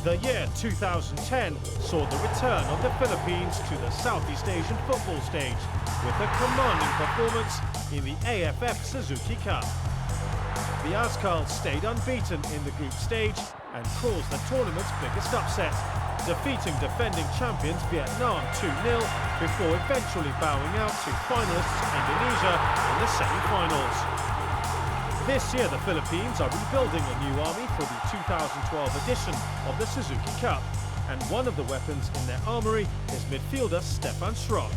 The year 2010 saw the return of the Philippines to the Southeast Asian football stage with a commanding performance in the AFF Suzuki Cup. The Azkals stayed unbeaten in the group stage and caused the tournament's biggest upset, defeating defending champions Vietnam 2-0 before eventually bowing out to finalists Indonesia in the semi-finals. This year, the Philippines are rebuilding a new army for the 2012 edition of the Suzuki Cup, and one of the weapons in their armoury is midfielder Shrock.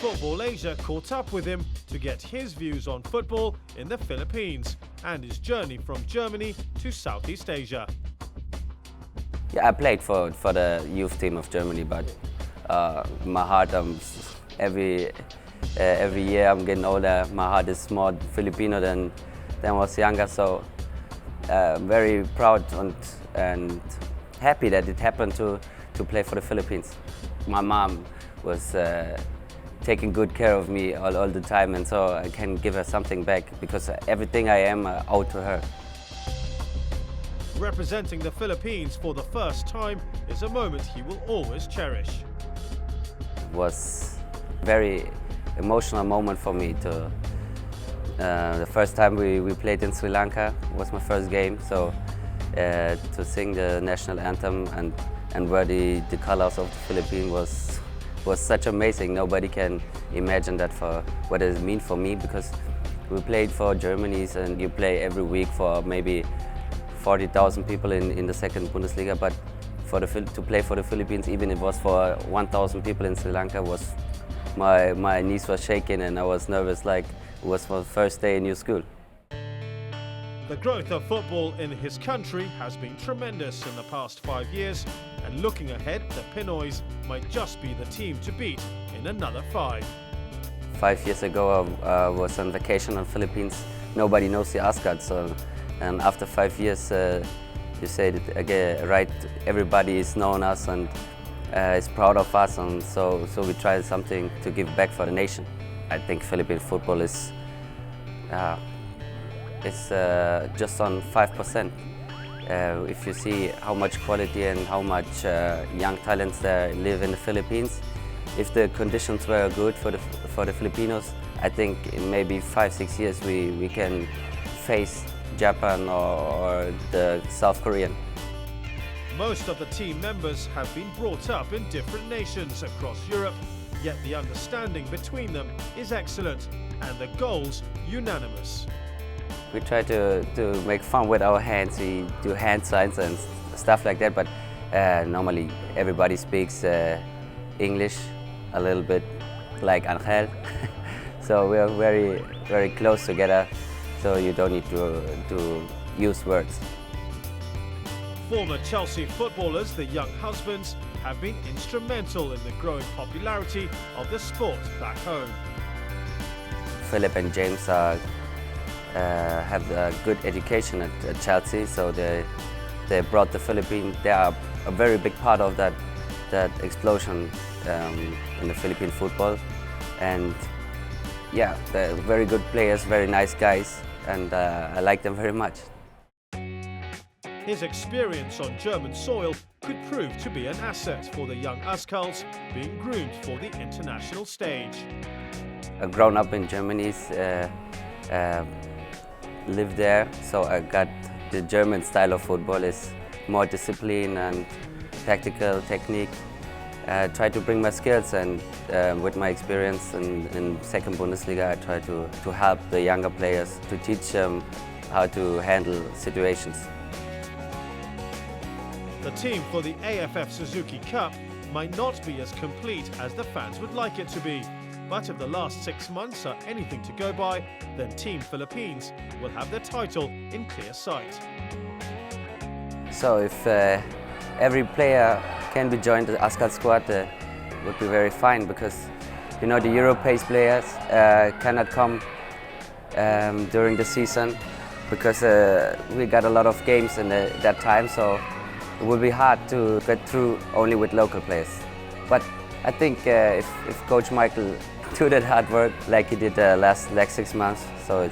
Football Asia caught up with him to get his views on football in the Philippines and his journey from Germany to Southeast Asia. Yeah, I played for the youth team of Germany, but my heart, every year I'm getting older, my heart is more Filipino than I was younger, so very proud and happy that it happened to play for the Philippines. My mom was taking good care of me all the time, and so I can give her something back because everything I am I owe to her. Representing the Philippines for the first time is a moment he will always cherish. It was a very emotional moment for me. The first time we played in Sri Lanka was my first game, so to sing the national anthem and wear the colors of the Philippines was such amazing. Nobody can imagine that for what it means for me, because we played for Germany and you play every week for maybe 40,000 people in the second Bundesliga, but to play for the Philippines, even if it was for 1,000 people in Sri Lanka, was my knees were shaking and I was nervous like it was my first day in new school. The growth of football in his country has been tremendous in the past 5 years, and looking ahead, the Pinoys might just be the team to beat in another 5. 5 years ago I was on vacation in the Philippines. Nobody knows the Azkals, and after 5 years you say that again, right, everybody is known us and is proud of us, and so we try something to give back for the nation. I think Philippine football is just on 5%. If you see how much quality and how much young talents there live in the Philippines, if the conditions were good for the Filipinos, I think in maybe 5-6 years we can face Japan or the South Korean. Most of the team members have been brought up in different nations across Europe, yet the understanding between them is excellent and the goals unanimous. We try to make fun with our hands. We do hand signs and stuff like that, but normally everybody speaks English a little bit, like Angel. So we are very, very close together, so you don't need to use words. Former Chelsea footballers, the young husbands, have been instrumental in the growing popularity of the sport back home. Philip and James have a good education at Chelsea, so they brought the Philippines. They are a very big part of that explosion in the Philippine football, and yeah, they're very good players, very nice guys, and I like them very much. His experience on German soil could prove to be an asset for the young Azkals being groomed for the international stage. I've grown up in Germany, lived there, so I got the German style of football is more discipline and tactical technique. Try to bring my skills, and with my experience in second Bundesliga, I try to help the younger players, to teach them how to handle situations. The team for the AFF Suzuki Cup might not be as complete as the fans would like it to be, but if the last 6 months are anything to go by, then Team Philippines will have the title in clear sight. So if every player can be joined the Azkal squad, would be very fine, because you know the Euro-based players cannot come during the season because we got a lot of games in that time, so it would be hard to get through only with local players. But I think if Coach Michael do that hard work like he did last 6 months, so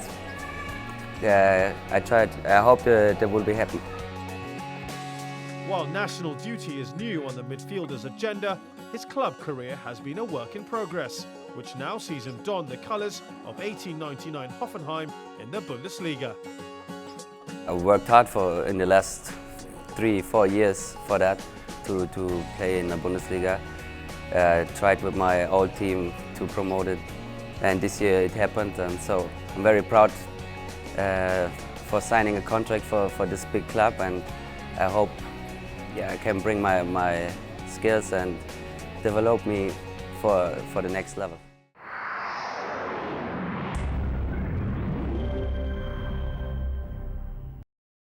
I hope that will be happy. While national duty is new on the midfielder's agenda, his club career has been a work in progress, which now sees him don the colours of 1899 Hoffenheim in the Bundesliga. I worked hard in the last 3-4 years for that, to play in the Bundesliga. Tried with my old team to promote it, and this year it happened, and so I'm very proud for signing a contract for this big club, and I hope I can bring my skills and develop me for the next level.